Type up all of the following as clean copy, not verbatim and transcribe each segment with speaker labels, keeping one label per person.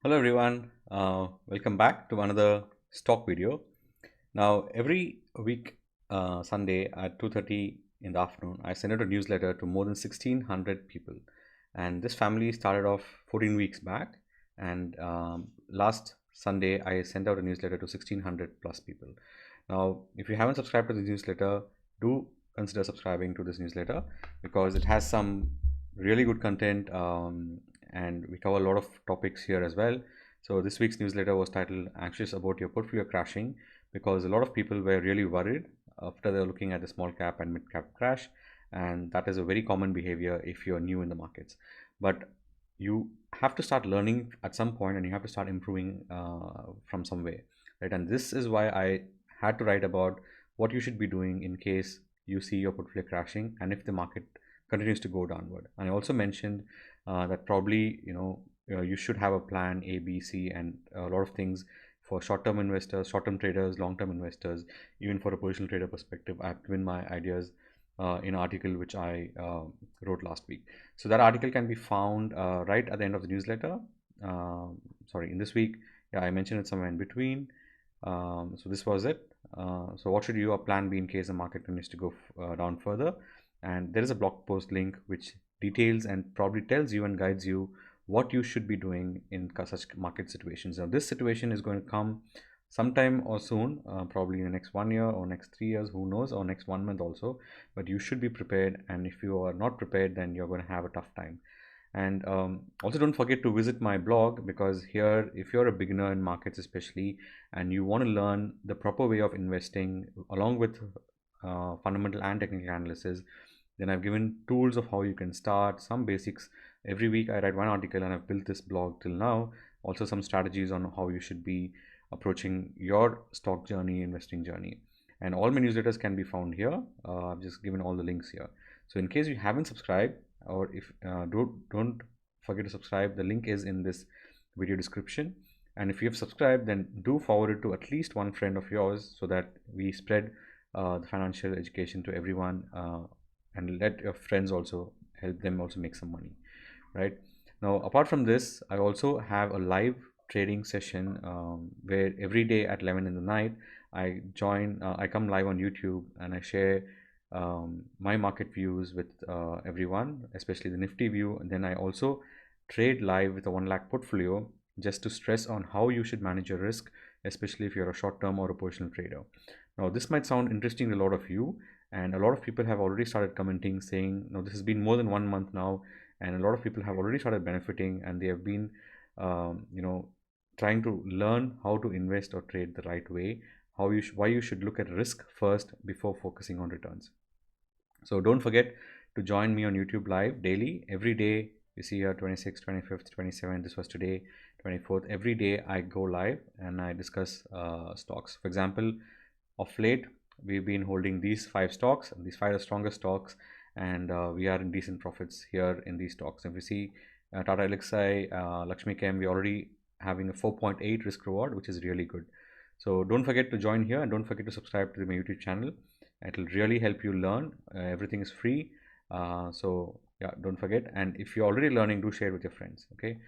Speaker 1: Hello everyone, welcome back to another stock video. Now every week Sunday at 2:30 in the afternoon, I send out a newsletter to more than 1,600 people, and this family started off 14 weeks back, and last Sunday I sent out a newsletter to 1,600 plus people. Now if you haven't subscribed to this newsletter, do consider subscribing to this newsletter because it has some really good content, and we cover a lot of topics here as well. So this week's newsletter was titled Anxious About Your Portfolio Crashing, because a lot of people were really worried after they're looking at the small cap and mid cap crash, and that is a very common behavior if you're new in the markets. But you have to start learning at some point, and you have to start improving from somewhere, right? And this is why I had to write about what you should be doing in case you see your portfolio crashing and if the market continues to go downward. And I also mentioned that probably you should have a plan A, B, C, and a lot of things for short-term investors, short-term traders, long-term investors, even for a positional trader perspective. I've given my ideas in an article which I wrote last week. So that article can be found right at the end of the newsletter. Sorry, in this week, yeah, I mentioned it somewhere in between. So this was it. So what should your plan be in case the market continues to go down further? And there is a blog post link which details and probably tells you and guides you what you should be doing in such market situations. Now this situation is going to come sometime or soon, probably in the next 1 year or next 3 years, who knows, or next 1 month also. But you should be prepared, and if you are not prepared, then you're going to have a tough time. And also don't forget to visit my blog, because here, if you're a beginner in markets especially, and you want to learn the proper way of investing along with fundamental and technical analysis, then I've given tools of how you can start, some basics. Every week I write one article, and I've built this blog till now. Also some strategies on how you should be approaching your stock journey, investing journey. And all my newsletters can be found here. I've just given all the links here. So in case you haven't subscribed, or if don't forget to subscribe, the link is in this video description. And if you have subscribed, then do forward it to at least one friend of yours, so that we spread the financial education to everyone, and let your friends also help them also make some money, right? Now apart from this, I also have a live trading session, where every day at 11 in the night I come live on YouTube, and I share my market views with everyone, especially the Nifty view. And then I also trade live with a 1 lakh portfolio, just to stress on how you should manage your risk, especially if you're a short term or a positional trader. Now this might sound interesting to a lot of you, and a lot of people have already started commenting saying, no, this has been more than 1 month now, and a lot of people have already started benefiting, and they have been trying to learn how to invest or trade the right way, why you should look at risk first before focusing on returns. So don't forget to join me on YouTube live daily. Every day you see here, 26th, 25th, 27th, this was today, 24th. Every day I go live and I discuss stocks. For example, of late we've been holding these 5 stocks, and these 5 are strongest stocks, and we are in decent profits here in these stocks. If you see Tata Elxsi, Lakshmi Chem, we're already having a 4.8 risk reward, which is really good. So don't forget to join here, and don't forget to subscribe to my YouTube channel. It will really help you learn. Everything is free. So yeah, don't forget. And if you're already learning, do share with your friends. Okay.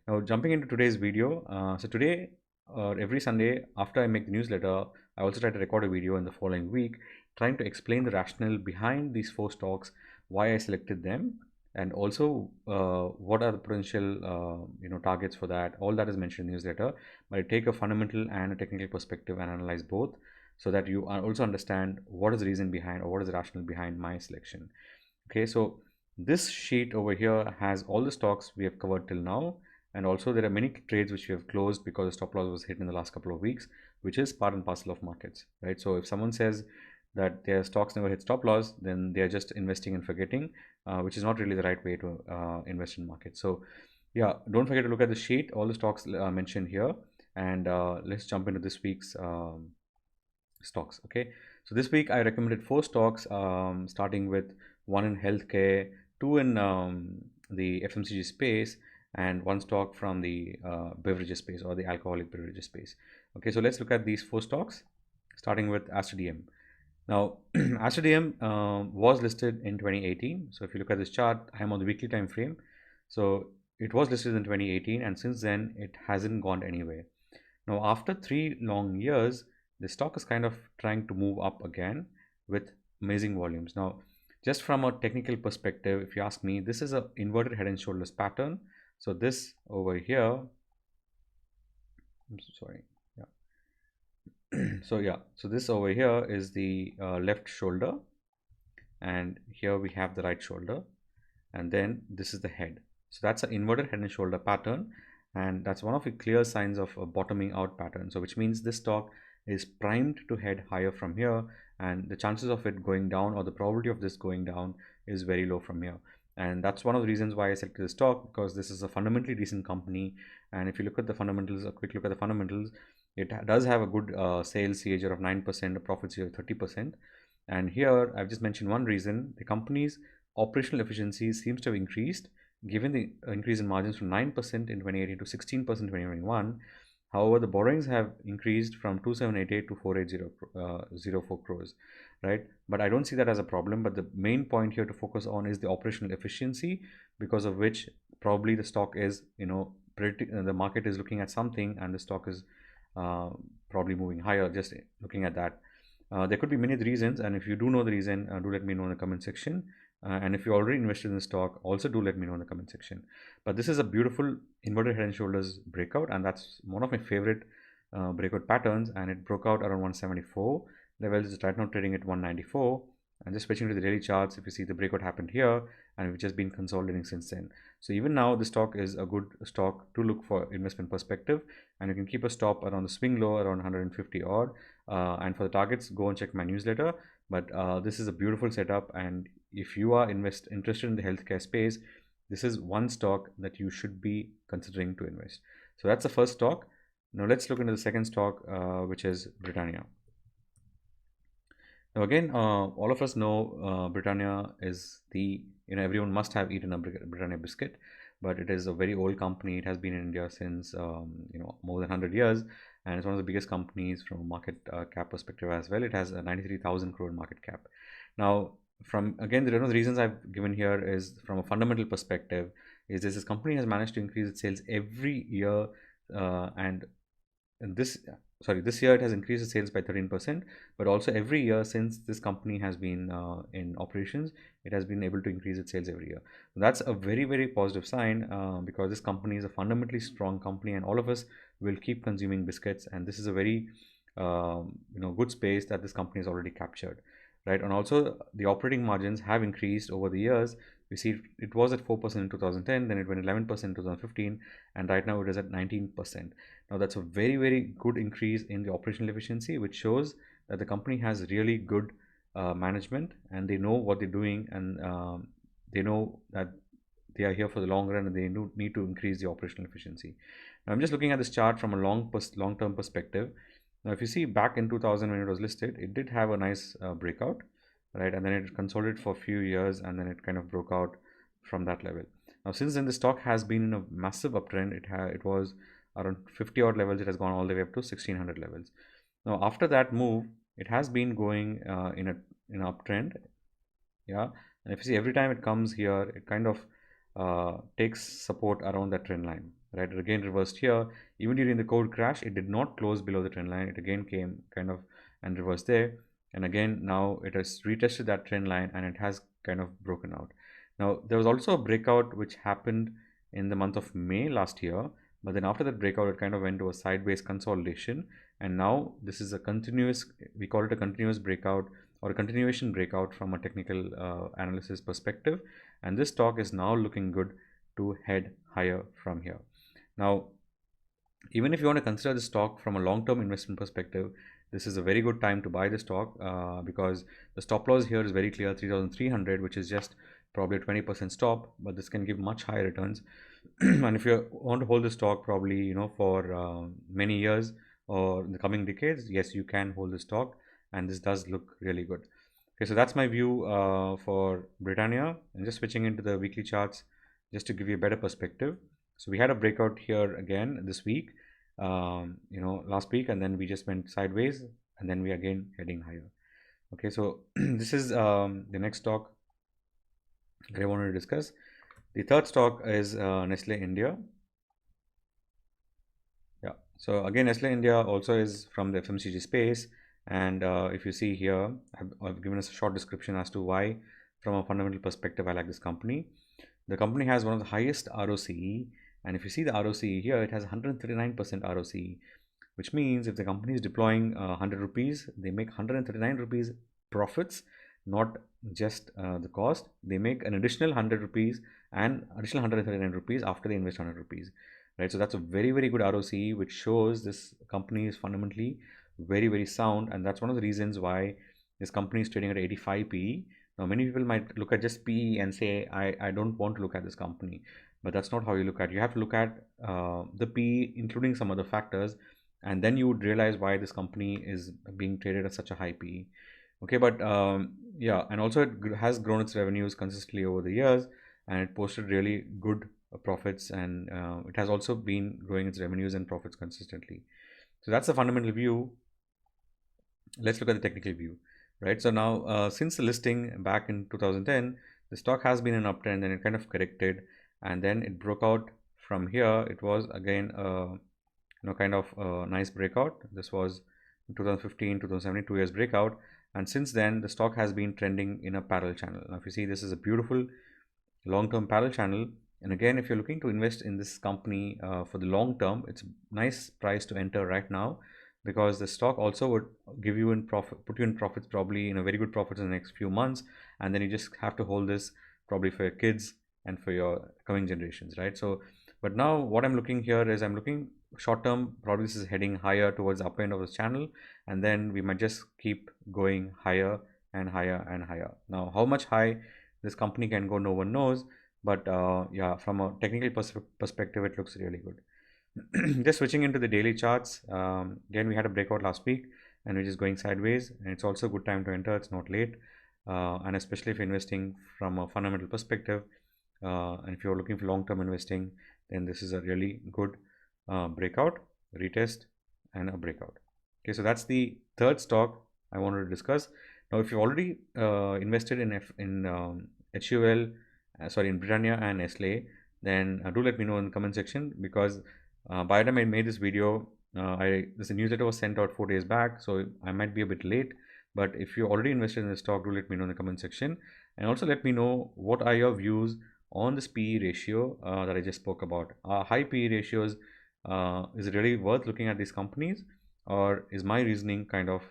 Speaker 1: Now jumping into today's video. So today, every Sunday after I make the newsletter, I also try to record a video in the following week, trying to explain the rationale behind these 4 stocks, why I selected them, and also what are the potential targets for that. All that is mentioned in the newsletter, but I take a fundamental and a technical perspective and analyze both, so that you also understand what is the reason behind, or what is the rationale behind my selection. Okay, so this sheet over here has all the stocks we have covered till now, and also there are many trades which we have closed because the stop loss was hit in the last couple of weeks, which is part and parcel of markets, right? So if someone says that their stocks never hit stop loss, then they are just investing and forgetting, which is not really the right way to invest in markets. So yeah, don't forget to look at the sheet, all the stocks mentioned here, and let's jump into this week's stocks. Okay, so this week I recommended 4 stocks, starting with one in healthcare, two in the FMCG space, and one stock from the beverages space, or the alcoholic beverages space. Okay, so let's look at these 4 stocks, starting with Aster DM. Now Aster DM was listed in 2018. So if you look at this chart, I am on the weekly time frame. So it was listed in 2018, and since then it hasn't gone anywhere. Now, after 3 long years, the stock is kind of trying to move up again with amazing volumes. Now, just from a technical perspective, if you ask me, this is a inverted head and shoulders pattern. So this over here, I'm so sorry. Yeah. So this over here is the left shoulder, and here we have the right shoulder, and then this is the head. So that's an inverted head and shoulder pattern, and that's one of the clear signs of a bottoming out pattern. So which means this stock is primed to head higher from here, and the chances of it going down, or the probability of this going down, is very low from here. And that's one of the reasons why I selected this stock, because this is a fundamentally decent company. And if you look at the fundamentals, a quick look at the fundamentals, it does have a good sales CAGR of 9%, a profit CAGR of 30%. And here I've just mentioned one reason: the company's operational efficiency seems to have increased, given the increase in margins from 9% in 2018 to 16% in 2021. However, the borrowings have increased from 2788 to 4804 crores, right? But I don't see that as a problem. But the main point here to focus on is the operational efficiency, because of which probably the stock is, the market is looking at something, and the stock is probably moving higher just looking at that. There could be many reasons, and if you do know the reason, do let me know in the comment section. And if you already invested in the stock, also do let me know in the comment section. But this is a beautiful inverted head and shoulders breakout, and that's one of my favorite breakout patterns. And it broke out around 174 levels. It's right now trading at 194. And just switching to the daily charts, if you see, the breakout happened here, and which has been consolidating since then. So even now, the stock is a good stock to look for investment perspective, and you can keep a stop around the swing low around 150 odd. And for the targets, go and check my newsletter. But this is a beautiful setup, and if you are interested in the healthcare space, this is one stock that you should be considering to invest. So that's the first stock. Now let's look into the second stock, which is Britannia. Now again, all of us know Britannia is the, everyone must have eaten a Britannia biscuit, but it is a very old company. It has been in India since more than 100 years, and it's one of the biggest companies from a market cap perspective as well. It has a 93,000 crore market cap. Now, from again, the reasons I've given here is from a fundamental perspective. Is this company has managed to increase its sales every year, and this year it has increased its sales by 13%, but also every year since this company has been in operations, it has been able to increase its sales every year. That's a very, very positive sign, because this company is a fundamentally strong company, and all of us will keep consuming biscuits, and this is a very good space that this company has already captured, right? And also the operating margins have increased over the years. We see it was at 4% in 2010, then it went 11% in 2015, and right now it is at 19%. Now that's a very, very good increase in the operational efficiency, which shows that the company has really good management, and they know what they're doing, and they know that they are here for the long run, and they need to increase the operational efficiency. Now I'm just looking at this chart from a long-term perspective. Now if you see back in 2000 when it was listed, it did have a nice breakout, right? And then it consolidated for a few years, and then it kind of broke out from that level. Now since then, the stock has been in a massive uptrend. It was around 50 odd levels. It has gone all the way up to 1600 levels. Now after that move, it has been going in an uptrend. Yeah, and if you see, every time it comes here, it kind of takes support around that trend line, right? It again reversed here. Even during the COVID crash, it did not close below the trend line. It again came kind of and reversed there, and again now it has retested that trend line, and it has kind of broken out. Now there was also a breakout which happened in the month of May last year, but then after that breakout, it kind of went to a sideways consolidation, and now this is a continuous, we call it a continuous breakout, or a continuation breakout from a technical analysis perspective, and this stock is now looking good to head higher from here. Now even if you want to consider the stock from a long-term investment perspective, this is a very good time to buy the stock, because the stop loss here is very clear, 3,300, which is just probably a 20% stop, but this can give much higher returns. And if you want to hold the stock probably for many years or in the coming decades, yes, you can hold the stock, and this does look really good. Okay, so that's my view for Britannia. And just switching into the weekly charts just to give you a better perspective. So we had a breakout here again this week, last week, and then we just went sideways, and then we again heading higher. Okay, so this is the next stock that I wanted to discuss. The third stock is Nestle India. Yeah. So again, Nestle India also is from the FMCG space. And if you see here, I've given us a short description as to why, from a fundamental perspective, I like this company. The company has one of the highest ROCE. And if you see the ROCE here, it has 139% ROCE, which means if the company is deploying 100 rupees, they make 139 rupees profits, not just the cost. They make an additional 100 rupees and additional 139 rupees after they invest 100 rupees, right? So that's a very, very good ROCE, which shows this company is fundamentally very, very sound. And that's one of the reasons why this company is trading at 85 PE. Now, many people might look at just PE and say, I don't want to look at this company. But that's not how you look at it. You have to look at the PE, including some other factors, and then you would realize why this company is being traded at such a high PE. Okay, but yeah, and also it has grown its revenues consistently over the years, and it posted really good profits, and it has also been growing its revenues and profits consistently. So that's the fundamental view. Let's look at the technical view, right? So now, since the listing back in 2010, the stock has been an uptrend, and it kind of corrected, and then it broke out from here. It was again kind of a nice breakout. This was 2015, 2017, 2 years breakout, and since then the stock has been trending in a parallel channel. Now, if you see, this is a beautiful long-term parallel channel, and again, if you're looking to invest in this company for the long term, it's a nice price to enter right now, because the stock also would give you in profit, put you in profits, probably in a very good profits in the next few months, and then you just have to hold this probably for your kids and for your coming generations, right? So but now what I'm looking here is, I'm looking short term, probably this is heading higher towards the upper end of this channel, and then we might just keep going higher and higher and higher. Now, how much high this company can go, no one knows, but yeah, from a technical perspective, it looks really good. Just switching into the daily charts, again, we had a breakout last week, and which is going sideways, and it's also a good time to enter. It's not late, and especially if you're investing from a fundamental perspective, and if you're looking for long-term investing, then this is a really good breakout, retest, and a breakout. Okay, so that's the third stock I wanted to discuss. Now, if you've already invested in HUL, sorry, in Britannia and Nestle, then do let me know in the comment section, because by the time I made this video, this newsletter was sent out 4 days back, so I might be a bit late. But if you already invested in the stock, do let me know in the comment section, and also let me know what are your views on this PE ratio that I just spoke about. High PE ratios, is it really worth looking at these companies, or is my reasoning kind of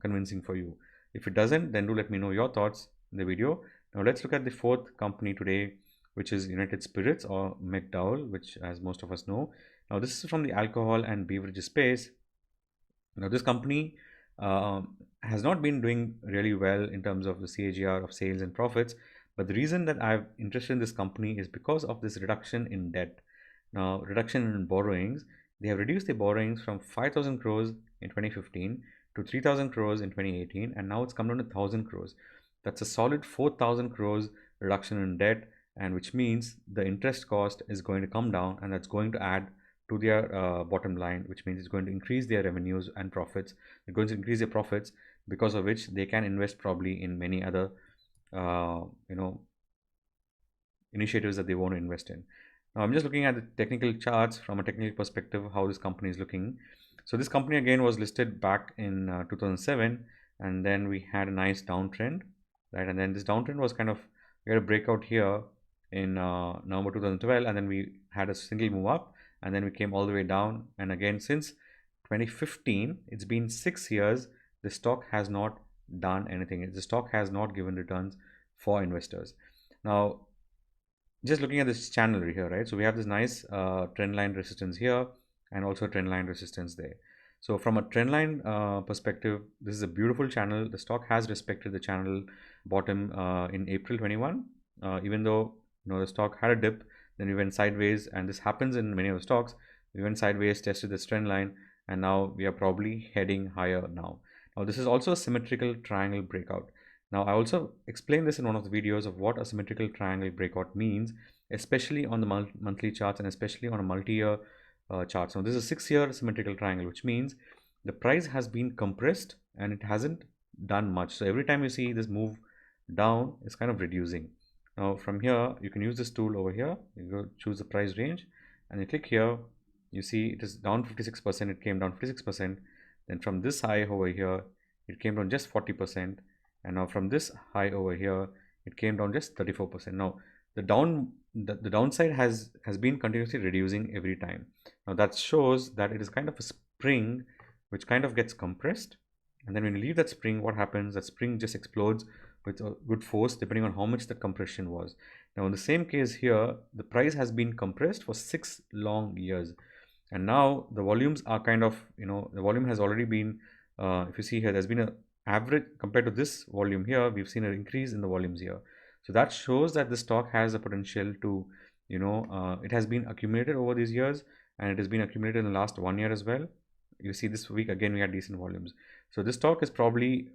Speaker 1: convincing for you? If it doesn't, then do let me know your thoughts in the video. Now let's look at the fourth company today, which is United Spirits, or McDowell, which, as most of us know. Now this is from the alcohol and beverage space. Now this company has not been doing really well in terms of the CAGR of sales and profits, but the reason that I'm interested in this company is because of this reduction in debt. Now, reduction in borrowings, they have reduced their borrowings from 5,000 crores in 2015 to 3,000 crores in 2018, and now it's come down to 1,000 crores. That's a solid 4,000 crores reduction in debt, and which means the interest cost is going to come down, and that's going to add to their bottom line, which means it's going to increase their revenues and profits. They're going to increase their profits, because of which they can invest probably in many other uh, you know initiatives that they want to invest in. Now, I'm just looking at the technical charts from a technical perspective, how this company is looking. So this company again was listed back in 2007, and then we had a nice downtrend, right? And then this downtrend was kind of, we had a breakout here in November 2012, and then we had a single move up, and then we came all the way down. And again, since 2015, it's been 6 years, the stock has not done anything. The stock has not given returns for investors. Now, just looking at this channel here, right? So we have this nice trend line resistance here, and also trend line resistance there. So from a trend line perspective, this is a beautiful channel. The stock has respected the channel bottom in April 21. Even though the stock had a dip, then we went sideways, and this happens in many of the stocks. We went sideways, tested this trend line, and now we are probably heading higher now. Now this is also a symmetrical triangle breakout. Now, I also explained this in one of the videos of what a symmetrical triangle breakout means, especially on the monthly charts, and especially on a multi-year chart. So this is a 6-year symmetrical triangle, which means the price has been compressed and it hasn't done much. So every time you see this move down, it's kind of reducing. Now from here, you can use this tool over here. You go choose the price range and you click here. You see it is down 56%. It came down 56%. Then from this high over here, it came down just 40%. And now from this high over here, it came down just 34%. Now the downside has been continuously reducing every time. Now that shows that it is kind of a spring which kind of gets compressed, and then when you leave that spring, what happens? That spring just explodes with a good force depending on how much the compression was. Now in the same case here, the price has been compressed for 6 long years, and now the volumes are kind of, the volume has already been, if you see here, there's been a average compared to this volume here, we've seen an increase in the volumes here. So that shows that the stock has a potential to, it has been accumulated over these years, and it has been accumulated in the last 1 year as well. You see this week again we had decent volumes. So this stock is probably,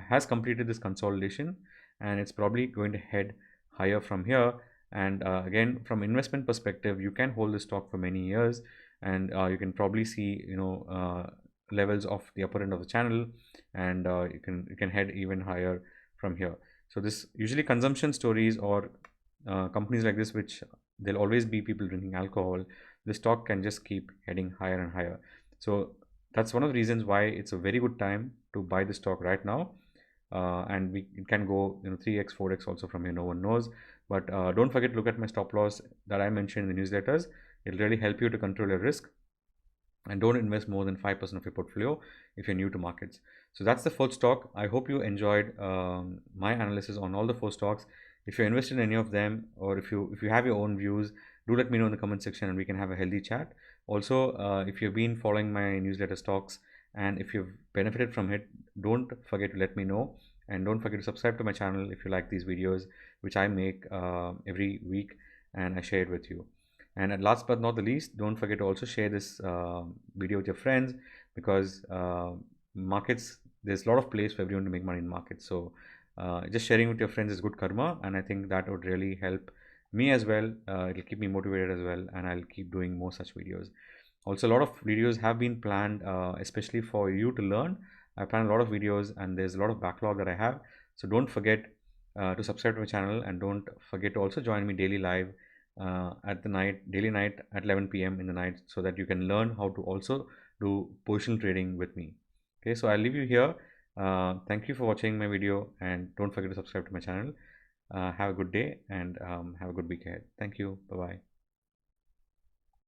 Speaker 1: has completed this consolidation, and it's probably going to head higher from here. And again, from investment perspective, you can hold this stock for many years, and you can probably see, levels of the upper end of the channel, and you can head even higher from here. So this usually consumption stories or companies like this, which there'll always be people drinking alcohol, the stock can just keep heading higher and higher. So that's one of the reasons why it's a very good time to buy the stock right now. And it can go 3x 4x also from here, no one knows. But don't forget to look at my stop loss that I mentioned in the newsletters. It'll really help you to control your risk, and don't invest more than 5% of your portfolio if you're new to markets. So that's the fourth stock. I hope you enjoyed my analysis on all the four stocks. If you're invested in any of them, or if you have your own views, do let me know in the comment section and we can have a healthy chat. Also, if you've been following my newsletter stocks and if you've benefited from it, don't forget to let me know, and don't forget to subscribe to my channel if you like these videos which I make every week and I share it with you. And at last but not the least, don't forget to also share this video with your friends, because markets, there's a lot of place for everyone to make money in markets. So just sharing with your friends is good karma, and I think that would really help me as well. It'll keep me motivated as well, and I'll keep doing more such videos. Also, a lot of videos have been planned, especially for you to learn. I planned a lot of videos, and there's a lot of backlog that I have. So don't forget to subscribe to my channel, and don't forget to also join me daily live at the daily night at 11 p.m. in the night, so that you can learn how to also do positional trading with me. Okay, so I'll leave you here. Thank you for watching my video, and don't forget to subscribe to my channel. Have a good day, and have a good week ahead. Thank you. Bye bye.